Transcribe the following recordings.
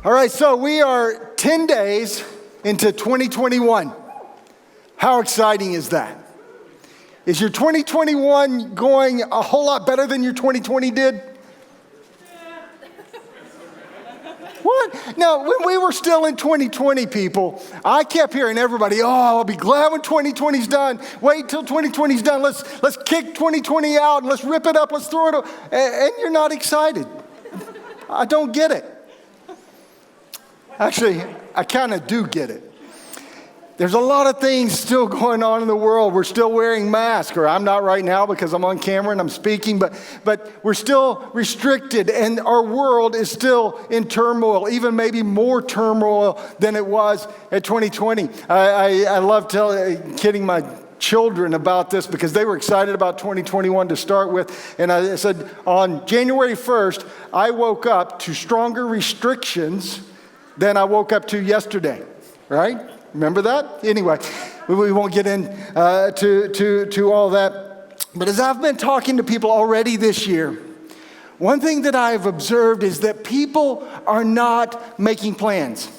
All right, so we are 10 days into 2021. How exciting is that? Is your 2021 going a whole lot better than your 2020 did? What? Now, when we were still in 2020, people, I kept hearing everybody, I'll be glad when 2020's done. Wait till 2020's done. Let's kick 2020 out and let's rip it up. Let's throw it up. And you're not excited. I don't get it. Actually, I kind of do get it. There's a lot of things still going on in the world. We're still wearing masks, or I'm not right now because I'm on camera and I'm speaking, but we're still restricted, and our world is still in turmoil, even maybe more turmoil than it was at 2020. I love kidding my children about this because they were excited about 2021 to start with. And I said, on January 1st, I woke up to stronger restrictions than I woke up to yesterday, right? Remember that? Anyway, we won't get into to all that. But as I've been talking to people already this year, one thing that I've observed is that people are not making plans.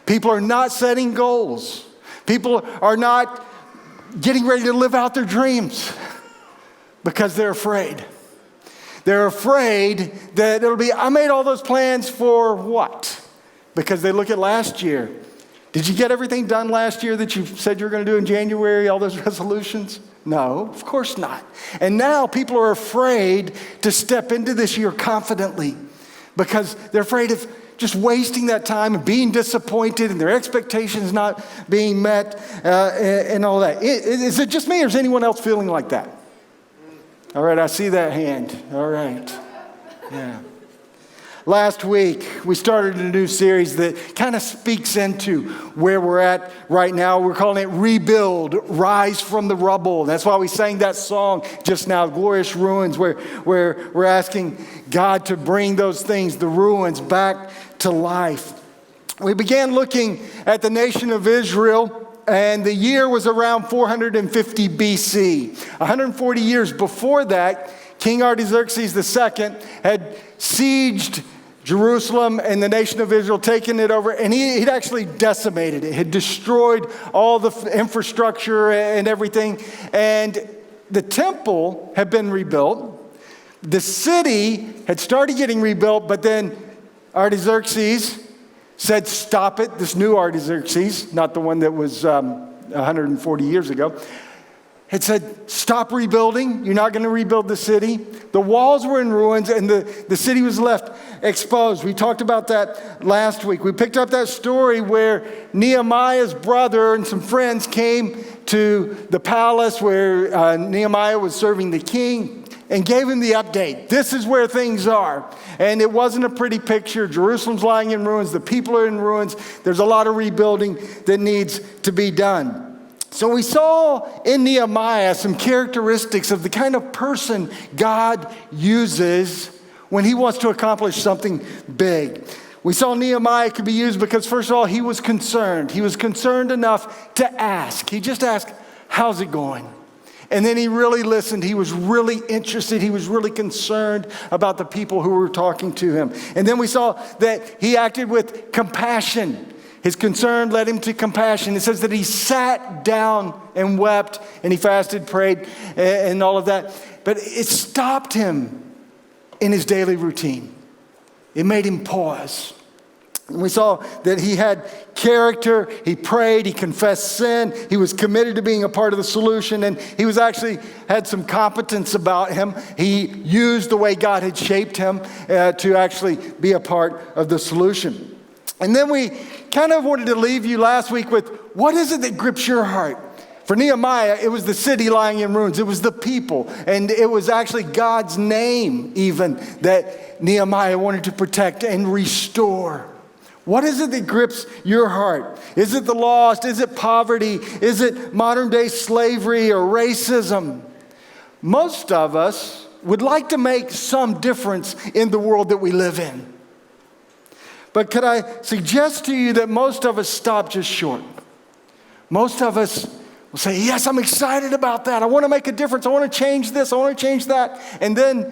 People are not setting goals. People are not getting ready to live out their dreams because they're afraid. They're afraid that it'll be, I made all those plans for what? Because they look at last year. Did you get everything done last year that you said you were going to do in January, all those resolutions? No, of course not. And now people are afraid to step into this year confidently because they're afraid of just wasting that time and being disappointed and their expectations not being met and all that. Is it just me or is anyone else feeling like that? All right, I see that hand. All right. Yeah. Last week, we started a new series that kind of speaks into where we're at right now. We're calling it Rebuild, Rise from the Rubble. That's why we sang that song just now, Glorious Ruins, where we're asking God to bring those things, the ruins, back to life. We began looking at the nation of Israel, and the year was around 450 BC. 140 years before that, King Artaxerxes II had sieged Jerusalem and the nation of Israel, taken it over, and he'd actually decimated it. Had destroyed all the infrastructure and everything. And the temple had been rebuilt. The city had started getting rebuilt, but then Artaxerxes said, stop it. This new Artaxerxes, not the one that was 140 years ago, had said, stop rebuilding. You're not going to rebuild the city. The walls were in ruins and the city was left exposed. We talked about that last week. We picked up that story where Nehemiah's brother and some friends came to the palace where Nehemiah was serving the king and gave him the update. This is where things are. And it wasn't a pretty picture. Jerusalem's lying in ruins. The people are in ruins. There's a lot of rebuilding that needs to be done. So we saw in Nehemiah some characteristics of the kind of person God uses when he wants to accomplish something big. We saw Nehemiah could be used because, first of all, he was concerned. He was concerned enough to ask. He just asked, how's it going? And then he really listened. He was really interested. He was really concerned about the people who were talking to him. And then we saw that he acted with compassion. His concern led him to compassion. It says that he sat down and wept, and he fasted, prayed, and all of that. But it stopped him in his daily routine. It made him pause. And we saw that he had character, he prayed, he confessed sin, he was committed to being a part of the solution, and he was actually had some competence about him. He used the way God had shaped him to actually be a part of the solution. And then we kind of wanted to leave you last week with, what is it that grips your heart? For Nehemiah, it was the city lying in ruins. It was the people. And it was actually God's name even that Nehemiah wanted to protect and restore. What is it that grips your heart? Is it the lost? Is it poverty? Is it modern day slavery or racism? Most of us would like to make some difference in the world that we live in. But could I suggest to you that most of us stop just short? Most of us will say, yes, I'm excited about that. I want to make a difference. I want to change this. I want to change that. And then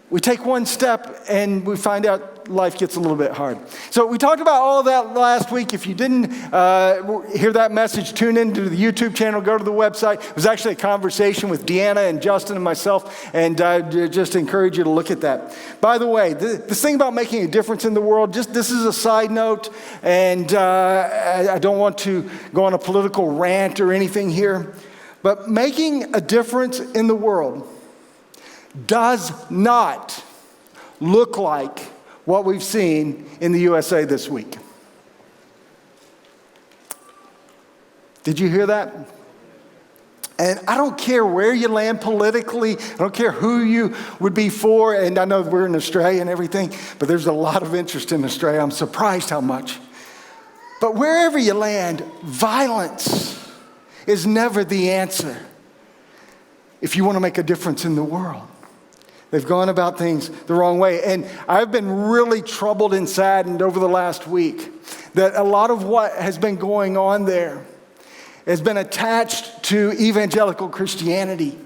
we take one step and we find out life gets a little bit hard. So we talked about all of that last week. If you didn't hear that message, tune into the YouTube channel, go to the website. It was actually a conversation with Deanna and Justin and myself, and I just encourage you to look at that. By the way, this thing about making a difference in the world, this is a side note, and I don't want to go on a political rant or anything here, but making a difference in the world does not look like what we've seen in the USA this week. Did you hear that? And I don't care where you land politically. I don't care who you would be for. And I know we're in Australia and everything, but there's a lot of interest in Australia. I'm surprised how much. But wherever you land, violence is never the answer if you want to make a difference in the world. They've gone about things the wrong way. And I've been really troubled and saddened over the last week that a lot of what has been going on there has been attached to evangelical Christianity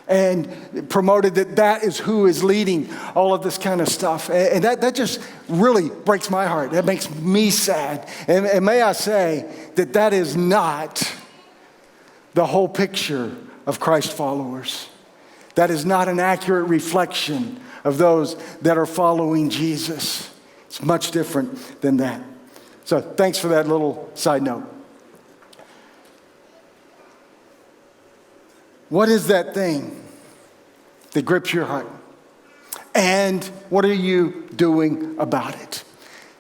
and promoted that is who is leading all of this kind of stuff. And that just really breaks my heart. That makes me sad. And may I say that is not the whole picture of Christ followers. That is not an accurate reflection of those that are following Jesus. It's much different than that. So thanks for that little side note. What is that thing that grips your heart? And what are you doing about it?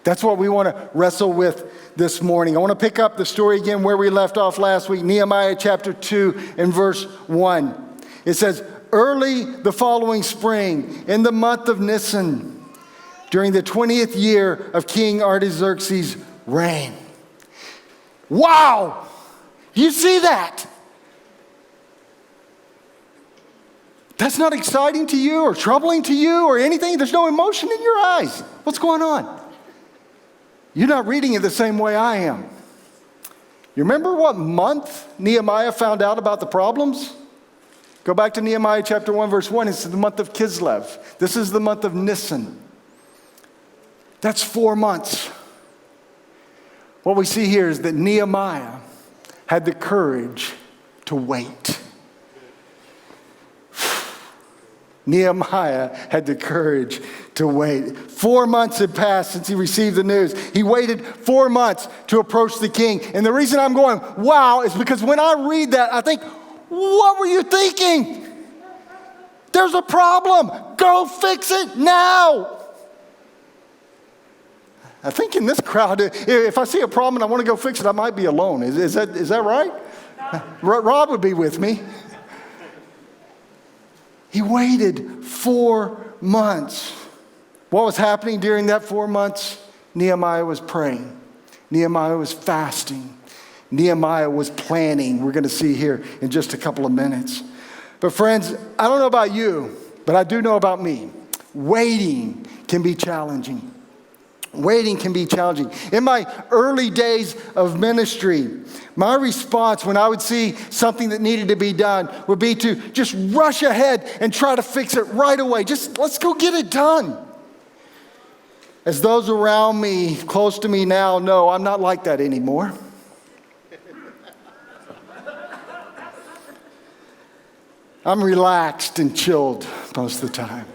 That's what we want to wrestle with this morning. I want to pick up the story again where we left off last week, Nehemiah chapter 2 and verse 1. It says, early the following spring, in the month of Nisan, during the 20th year of King Artaxerxes' reign. Wow! You see that? That's not exciting to you or troubling to you or anything? There's no emotion in your eyes. What's going on? You're not reading it the same way I am. You remember what month Nehemiah found out about the problems? Go back to Nehemiah chapter 1, verse 1. It's the month of Kislev. This is the month of Nisan. That's 4 months. What we see here is that Nehemiah had the courage to wait. Nehemiah had the courage to wait. 4 months had passed since he received the news. He waited 4 months to approach the king. And the reason I'm going, wow, is because when I read that, I think, what were you thinking? There's a problem. Go fix it now. I think in this crowd, if I see a problem and I want to go fix it, I might be alone. Is that right? Rob would be with me. He waited 4 months. What was happening during that 4 months? Nehemiah was praying. Nehemiah was fasting. Nehemiah was planning. We're going to see here in just a couple of minutes. But friends, I don't know about you, but I do know about me. Waiting can be challenging. Waiting can be challenging. In my early days of ministry, my response when I would see something that needed to be done would be to just rush ahead and try to fix it right away. Just let's go get it done. As those around me, close to me now know, I'm not like that anymore. I'm relaxed and chilled most of the time.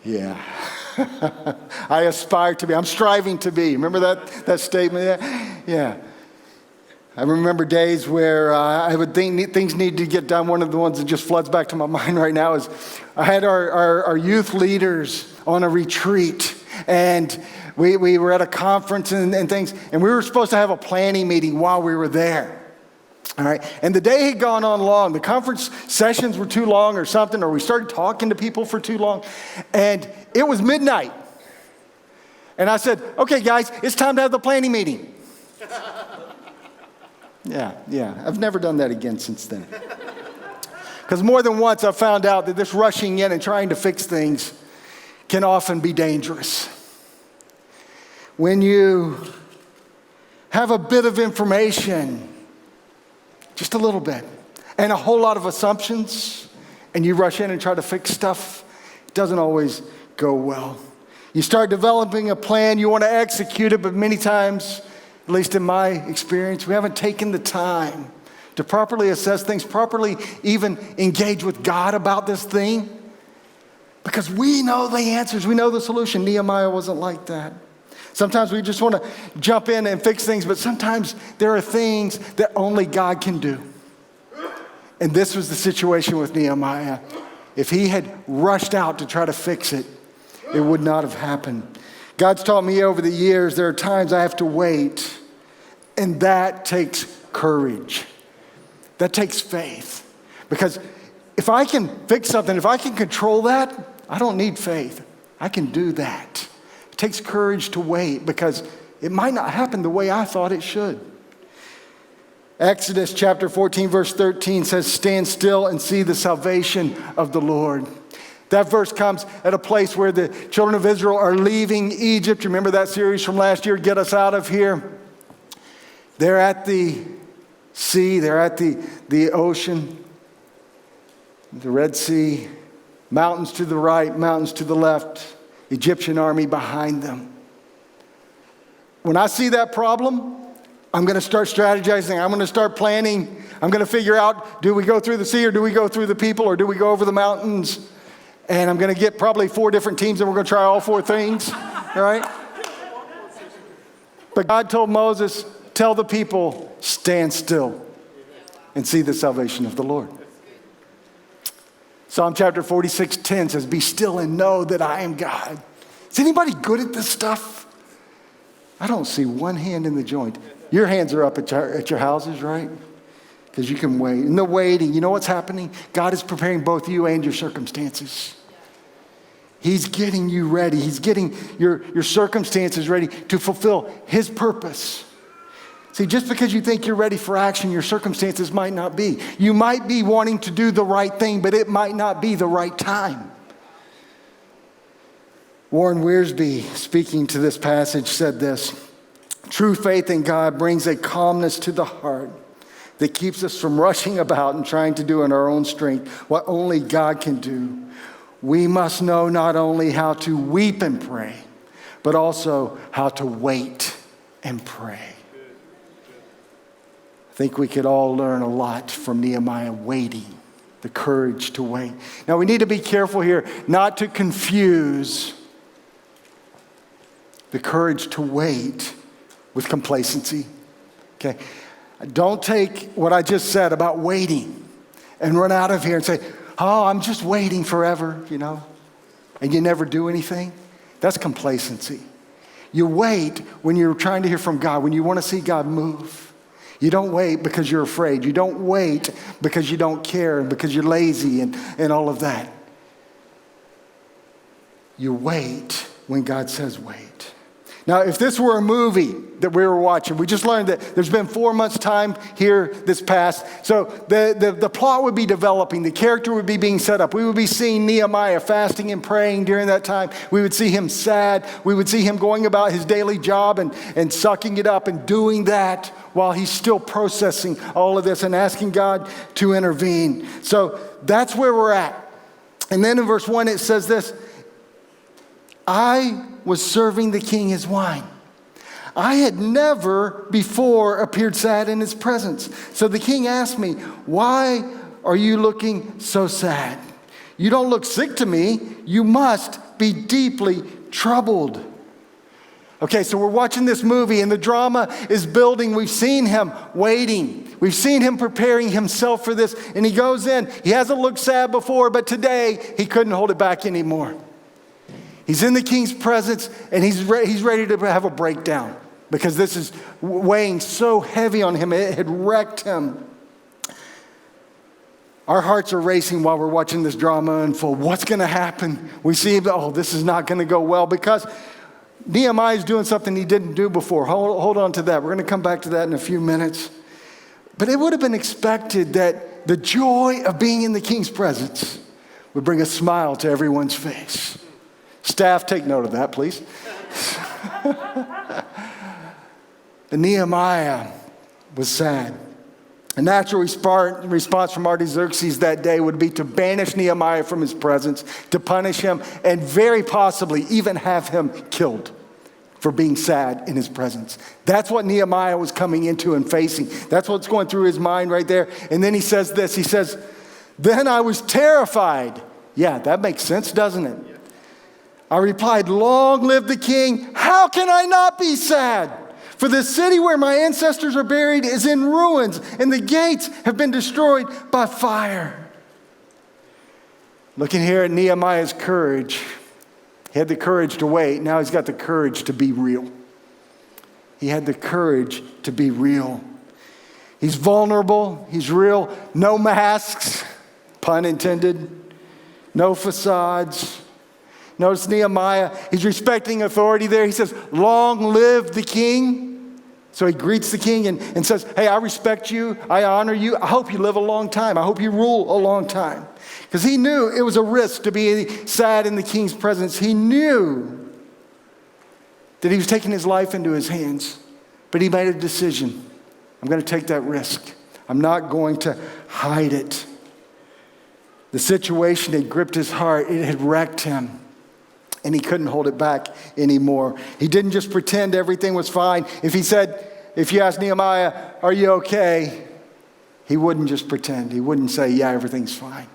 Yeah. I aspire to be. I'm striving to be. Remember that statement? Yeah. I remember days where I would think things need to get done. One of the ones that just floods back to my mind right now is I had our youth leaders on a retreat, and we were at a conference and things, and we were supposed to have a planning meeting while we were there. All right, and the day had gone on long. The conference sessions were too long or something, or we started talking to people for too long, and it was midnight. And I said, okay, guys, it's time to have the planning meeting. Yeah, I've never done that again since then. Because more than once I've found out that this rushing in and trying to fix things can often be dangerous. When you have a bit of information, just a little bit, and a whole lot of assumptions, and you rush in and try to fix stuff, it doesn't always go well. You start developing a plan, you want to execute it, but many times, at least in my experience, we haven't taken the time to properly assess things, properly even engage with God about this thing. Because we know the answers, we know the solution. Nehemiah wasn't like that. Sometimes we just want to jump in and fix things, but sometimes there are things that only God can do. And this was the situation with Nehemiah. If he had rushed out to try to fix it, it would not have happened. God's taught me over the years, there are times I have to wait, and that takes courage. That takes faith. Because if I can fix something, if I can control that, I don't need faith. I can do that. It takes courage to wait because it might not happen the way I thought it should. Exodus chapter 14, verse 13 says, stand still and see the salvation of the Lord. That verse comes at a place where the children of Israel are leaving Egypt. Remember that series from last year, Get Us Out of Here? They're at the sea, they're at the ocean, the Red Sea, mountains to the right, mountains to the left, Egyptian army behind them. When I see that problem, I'm going to start strategizing. I'm going to start planning. I'm going to figure out, do we go through the sea or do we go through the people or do we go over the mountains? And I'm going to get probably 4 different teams and we're going to try all 4 things, all right? But God told Moses, tell the people, stand still and see the salvation of the Lord. Psalm chapter 46:10 says, be still and know that I am God. Is anybody good at this stuff? I don't see one hand in the joint. Your hands are up at your houses, right? Because you can wait. In the waiting, you know what's happening? God is preparing both you and your circumstances. He's getting you ready. He's getting your circumstances ready to fulfill His purpose. See, just because you think you're ready for action, your circumstances might not be. You might be wanting to do the right thing, but it might not be the right time. Warren Werribee, speaking to this passage, said this, true faith in God brings a calmness to the heart that keeps us from rushing about and trying to do in our own strength what only God can do. We must know not only how to weep and pray, but also how to wait and pray. I think we could all learn a lot from Nehemiah waiting, the courage to wait. Now we need to be careful here not to confuse the courage to wait with complacency. Okay? Don't take what I just said about waiting and run out of here and say, oh, I'm just waiting forever, and you never do anything. That's complacency. You wait when you're trying to hear from God, when you want to see God move. You don't wait because you're afraid. You don't wait because you don't care and because you're lazy and all of that. You wait when God says wait. Now, if this were a movie that we were watching, we just learned that there's been 4 months' time here this past. So the plot would be developing. The character would be being set up. We would be seeing Nehemiah fasting and praying during that time. We would see him sad. We would see him going about his daily job and sucking it up and doing that while he's still processing all of this and asking God to intervene. So that's where we're at. And then in verse 1 it says this, I was serving the king his wine. I had never before appeared sad in his presence. So the king asked me, why are you looking so sad? You don't look sick to me. You must be deeply troubled. Okay, so we're watching this movie and the drama is building. We've seen him waiting. We've seen him preparing himself for this. And he goes in. He hasn't looked sad before, but today he couldn't hold it back anymore. He's in the king's presence and he's ready to have a breakdown because this is weighing so heavy on him. It had wrecked him. Our hearts are racing while we're watching this drama unfold. What's going to happen? We see, this is not going to go well because Nehemiah is doing something he didn't do before. Hold on to that. We're going to come back to that in a few minutes. But it would have been expected that the joy of being in the king's presence would bring a smile to everyone's face. Staff, take note of that, please. And Nehemiah was sad. A natural response from Artaxerxes that day would be to banish Nehemiah from his presence, to punish him, and very possibly even have him killed for being sad in his presence. That's what Nehemiah was coming into and facing. That's what's going through his mind right there. And then he says this, he says, then I was terrified. Yeah, that makes sense, doesn't it? I replied, long live the king. How can I not be sad? For the city where my ancestors are buried is in ruins, and the gates have been destroyed by fire. Looking here at Nehemiah's courage, he had the courage to wait. Now he's got the courage to be real. He had the courage to be real. He's vulnerable. He's real. No masks, pun intended. No facades. Notice Nehemiah, he's respecting authority there. He says, long live the king. So he greets the king and says, hey, I respect you. I honor you. I hope you live a long time. I hope you rule a long time. Because he knew it was a risk to be sad in the king's presence. He knew that he was taking his life into his hands. But he made a decision. I'm going to take that risk. I'm not going to hide it. The situation had gripped his heart. It had wrecked him. And he couldn't hold it back anymore. He didn't just pretend everything was fine. If you asked Nehemiah, are you okay? He wouldn't just pretend. He wouldn't say, yeah, everything's fine.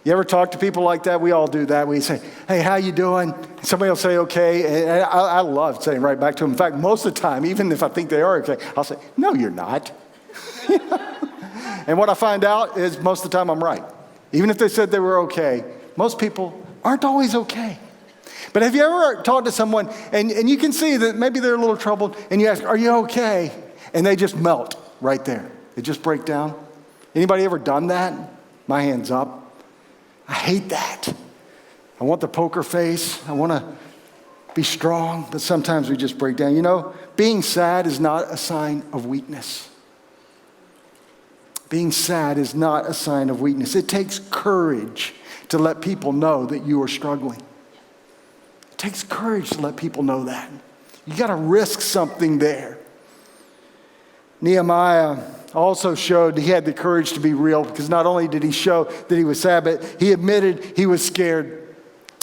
You ever talk to people like that? We all do that. We say, hey, how you doing? And somebody will say, okay. And I love saying right back to them. In fact, most of the time, even if I think they are okay, I'll say, no, you're not. And what I find out is most of the time I'm right. Even if they said they were okay, most people aren't always okay. But have you ever talked to someone and you can see that maybe they're a little troubled and you ask, are you okay? And they just melt right there. They just break down. Anybody ever done that? My hand's up. I hate that. I want the poker face. I want to be strong, but sometimes we just break down. You know, being sad is not a sign of weakness. Being sad is not a sign of weakness. It takes courage to let people know that you are struggling. It takes courage to let people know that. You got to risk something there. Nehemiah also showed he had the courage to be real, because not only did he show that he was sad, but he admitted he was scared.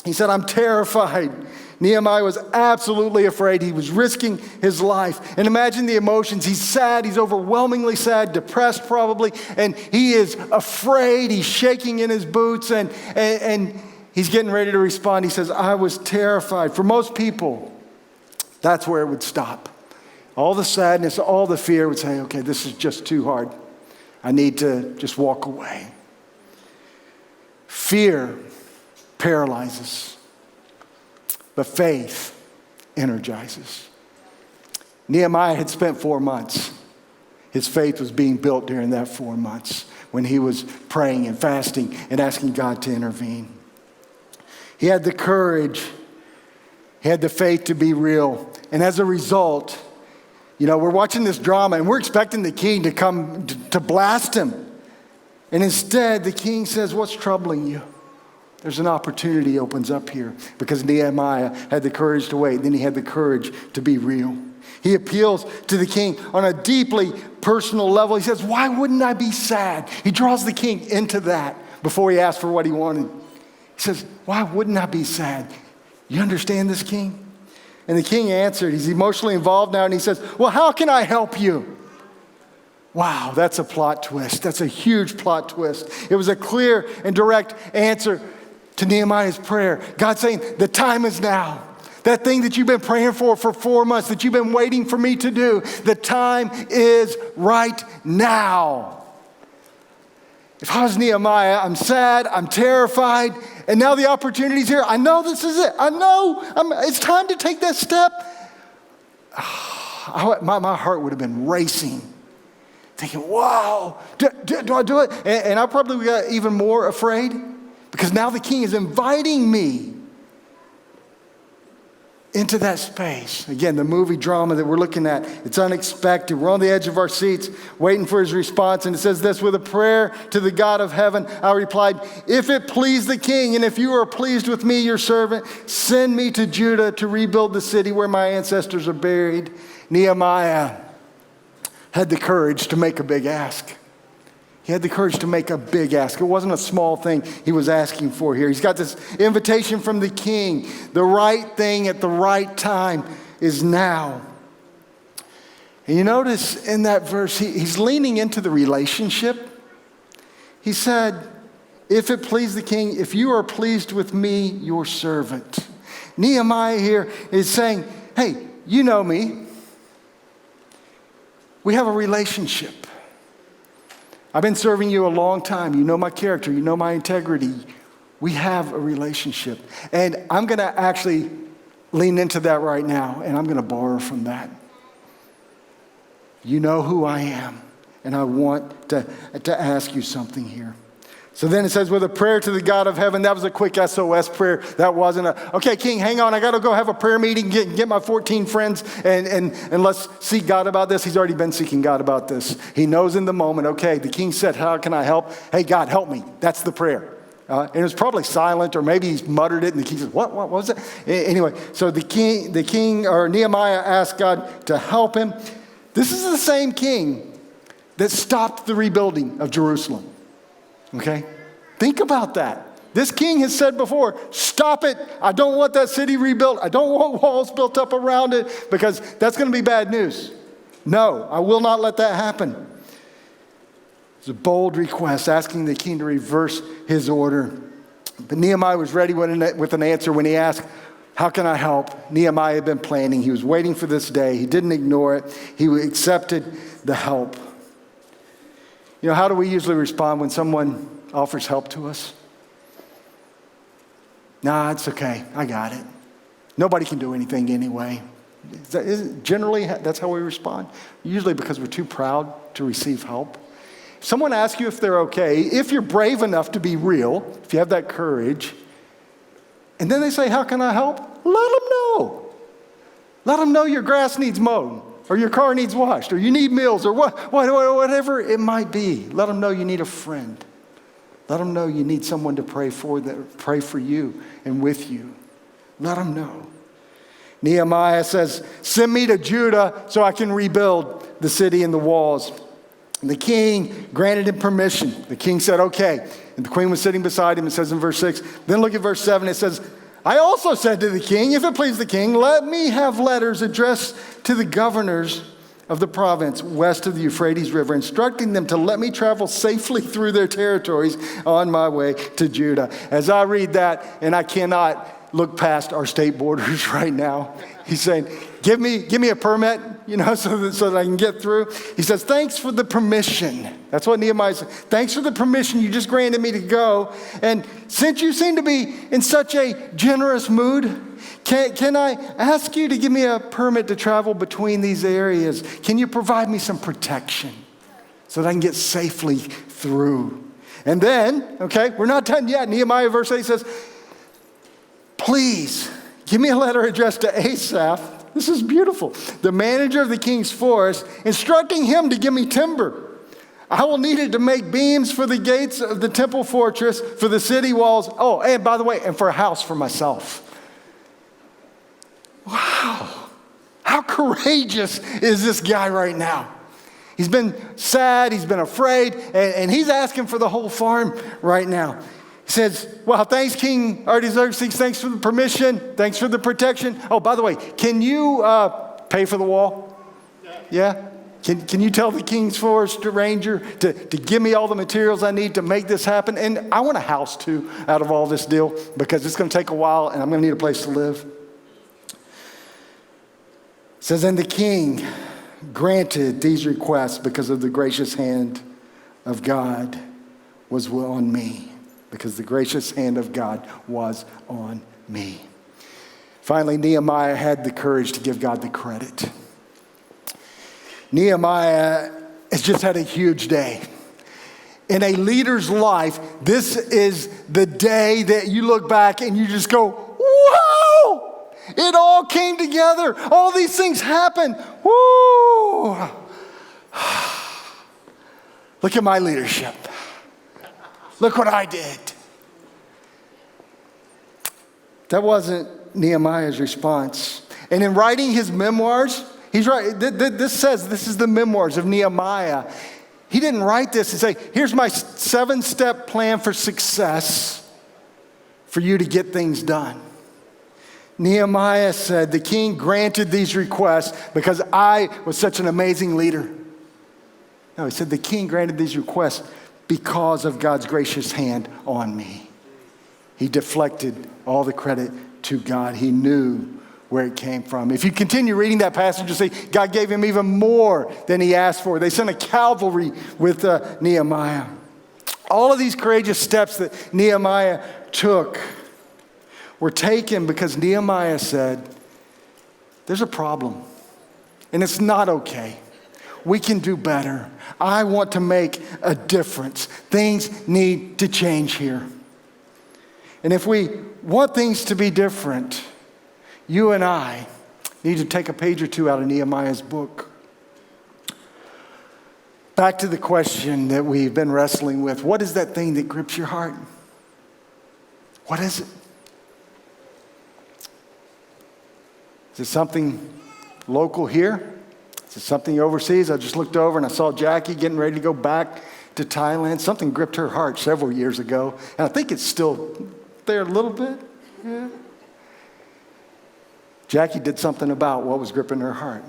He said, I'm terrified. Nehemiah was absolutely afraid. He was risking his life. And imagine the emotions. He's sad. He's overwhelmingly sad, depressed probably. And he is afraid. He's shaking in his boots. And he's getting ready to respond. He says, I was terrified. For most people, that's where it would stop. All the sadness, all the fear would say, okay, this is just too hard. I need to just walk away. Fear paralyzes. But faith energizes. Nehemiah had spent 4 months. His faith was being built during that 4 months when he was praying and fasting and asking God to intervene. He had the courage. He had the faith to be real. And as a result, you know, we're watching this drama and we're expecting the king to come to blast him. And instead, the king says, what's troubling you? There's an opportunity opens up here because Nehemiah had the courage to wait. Then he had the courage to be real. He appeals to the king on a deeply personal level. He says, why wouldn't I be sad? He draws the king into that before he asks for what he wanted. He says, why wouldn't I be sad? You understand this, king? And the king answered. He's emotionally involved now, and he says, well, how can I help you? Wow, that's a plot twist. That's a huge plot twist. It was a clear and direct answer to Nehemiah's prayer. God saying, the time is now. That thing that you've been praying for 4 months, that you've been waiting for me to do, the time is right now. If I was Nehemiah, I'm sad, I'm terrified, and now the opportunity's here. I know this is it. I know it's time to take that step. My heart would have been racing, thinking, wow, do I do it? And I probably got even more afraid. Because now the king is inviting me into that space. Again, the movie drama that we're looking at, it's unexpected. We're on the edge of our seats waiting for his response. And it says this, with a prayer to the God of heaven, I replied, if it please the king, and if you are pleased with me, your servant, send me to Judah to rebuild the city where my ancestors are buried. Nehemiah had the courage to make a big ask. He had the courage to make a big ask. It wasn't a small thing he was asking for here. He's got this invitation from the king. The right thing at the right time is now. And you notice in that verse, he's leaning into the relationship. He said, if it please the king, if you are pleased with me, your servant. Nehemiah here is saying, hey, you know me. We have a relationship. I've been serving you a long time. You know my character. You know my integrity. We have a relationship. And I'm going to actually lean into that right now, and I'm going to borrow from that. You know who I am, and I want to ask you something here. So then it says, with a prayer to the God of heaven. That was a quick SOS prayer. That wasn't okay, king, hang on. I got to go have a prayer meeting, get my 14 friends, and let's seek God about this. He's already been seeking God about this. He knows in the moment, okay, the king said, how can I help? Hey, God, help me. That's the prayer. And it was probably silent, or maybe he muttered it, and the king said, what was it? Anyway, so the king, or Nehemiah asked God to help him. This is the same king that stopped the rebuilding of Jerusalem. Okay? Think about that. This king has said before, stop it. I don't want that city rebuilt. I don't want walls built up around it because that's going to be bad news. No, I will not let that happen. It's a bold request asking the king to reverse his order. But Nehemiah was ready with an answer when he asked, how can I help? Nehemiah had been planning. He was waiting for this day. He didn't ignore it. He accepted the help. You know, how do we usually respond when someone offers help to us? Nah, it's okay. I got it. Nobody can do anything anyway. Generally, that's how we respond. Usually because we're too proud to receive help. If someone asks you if they're okay, if you're brave enough to be real, if you have that courage, and then they say, how can I help? Let them know. Let them know your grass needs mowed, or your car needs washed, or you need meals, or whatever it might be. Let them know you need a friend. Let them know you need someone to pray for you and with you. Let them know. Nehemiah says, send me to Judah so I can rebuild the city and the walls. And the king granted him permission. The king said, okay. And the queen was sitting beside him. It says in verse 6. Then look at verse 7. It says, I also said to the king, if it please the king, let me have letters addressed to the governors of the province west of the Euphrates River, instructing them to let me travel safely through their territories on my way to Judah. As I read that, and I cannot look past our state borders right now, he's saying, give me a permit, so that I can get through. He says, thanks for the permission. That's what Nehemiah said. Thanks for the permission you just granted me to go. And since you seem to be in such a generous mood, can I ask you to give me a permit to travel between these areas? Can you provide me some protection so that I can get safely through? And then, okay, we're not done yet. Nehemiah verse 8 says, please give me a letter addressed to Asaph. This is beautiful. The manager of the king's forest, instructing him to give me timber. I will need it to make beams for the gates of the temple fortress, for the city walls. Oh, and by the way, and for a house for myself. Wow. How courageous is this guy right now? He's been sad, he's been afraid, and he's asking for the whole farm right now. He says, well, thanks, King Artaxerxes. Thanks for the permission. Thanks for the protection. Oh, by the way, can you pay for the wall? Yeah? Can you tell the king's forest ranger to give me all the materials I need to make this happen? And I want a house, too, out of all this deal, because it's going to take a while, and I'm going to need a place to live. It says, and the king granted these requests because of the gracious hand of God was on me. Because the gracious hand of God was on me. Finally, Nehemiah had the courage to give God the credit. Nehemiah has just had a huge day. In a leader's life, this is the day that you look back and you just go, wow! It all came together. All these things happened. Woo! Look at my leadership. Look what I did. That wasn't Nehemiah's response. And in writing his memoirs, he's right. This says this is the memoirs of Nehemiah. He didn't write this and say, here's my 7-step plan for success for you to get things done. Nehemiah said, the king granted these requests because I was such an amazing leader. No, he said the king granted these requests because of God's gracious hand on me. He deflected all the credit to God. He knew where it came from. If you continue reading that passage, you see God gave him even more than he asked for. They sent a cavalry with Nehemiah. All of these courageous steps that Nehemiah took were taken because Nehemiah said, there's a problem, and it's not okay. We can do better. I want to make a difference. Things need to change here. And if we want things to be different, you and I need to take a page or two out of Nehemiah's book. Back to the question that we've been wrestling with. What is that thing that grips your heart? What is it? Is it something local here? Is it something overseas? I just looked over and I saw Jackie getting ready to go back to Thailand. Something gripped her heart several years ago. And I think it's still there a little bit. Yeah. Jackie did something about what was gripping her heart.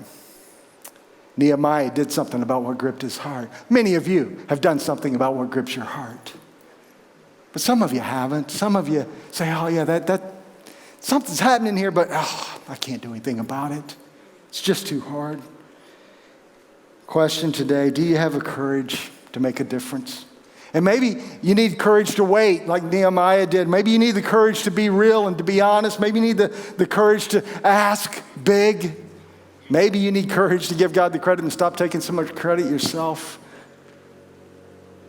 Nehemiah did something about what gripped his heart. Many of you have done something about what grips your heart. But some of you haven't. Some of you say, oh yeah, that something's happening here, but I can't do anything about it. It's just too hard. Question today, do you have the courage to make a difference? And maybe you need courage to wait like Nehemiah did. Maybe you need the courage to be real and to be honest. Maybe you need the courage to ask big. Maybe you need courage to give God the credit and stop taking so much credit yourself.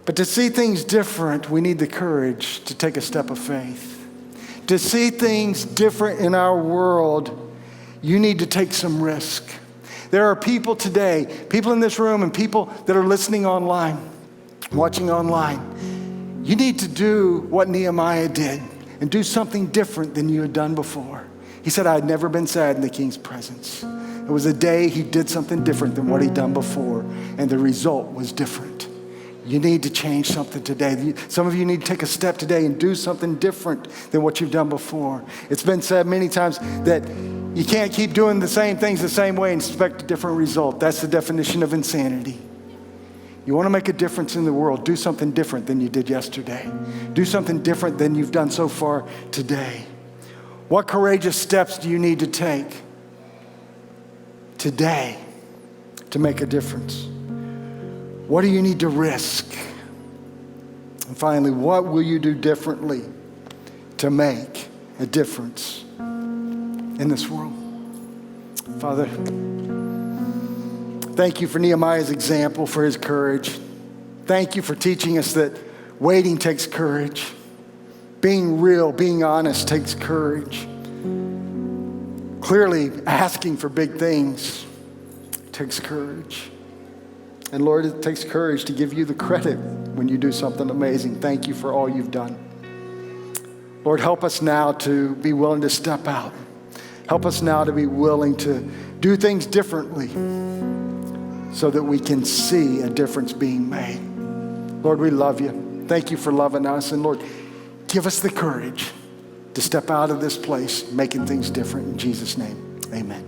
But to see things different, we need the courage to take a step of faith. To see things different in our world, you need to take some risk. There are people today, people in this room and people that are listening online, watching online. You need to do what Nehemiah did and do something different than you had done before. He said, I had never been sad in the king's presence. It was a day he did something different than what he'd done before, and the result was different. You need to change something today. Some of you need to take a step today and do something different than what you've done before. It's been said many times that you can't keep doing the same things the same way and expect a different result. That's the definition of insanity. You want to make a difference in the world, do something different than you did yesterday. Do something different than you've done so far today. What courageous steps do you need to take today to make a difference? What do you need to risk? And finally, what will you do differently to make a difference in this world? Father, thank you for Nehemiah's example, for his courage. Thank you for teaching us that waiting takes courage. Being real, being honest takes courage. Clearly, asking for big things takes courage. And Lord, it takes courage to give you the credit when you do something amazing. Thank you for all you've done. Lord, help us now to be willing to step out. Help us now to be willing to do things differently so that we can see a difference being made. Lord, we love you. Thank you for loving us. And Lord, give us the courage to step out of this place, making things different. In Jesus' name, amen.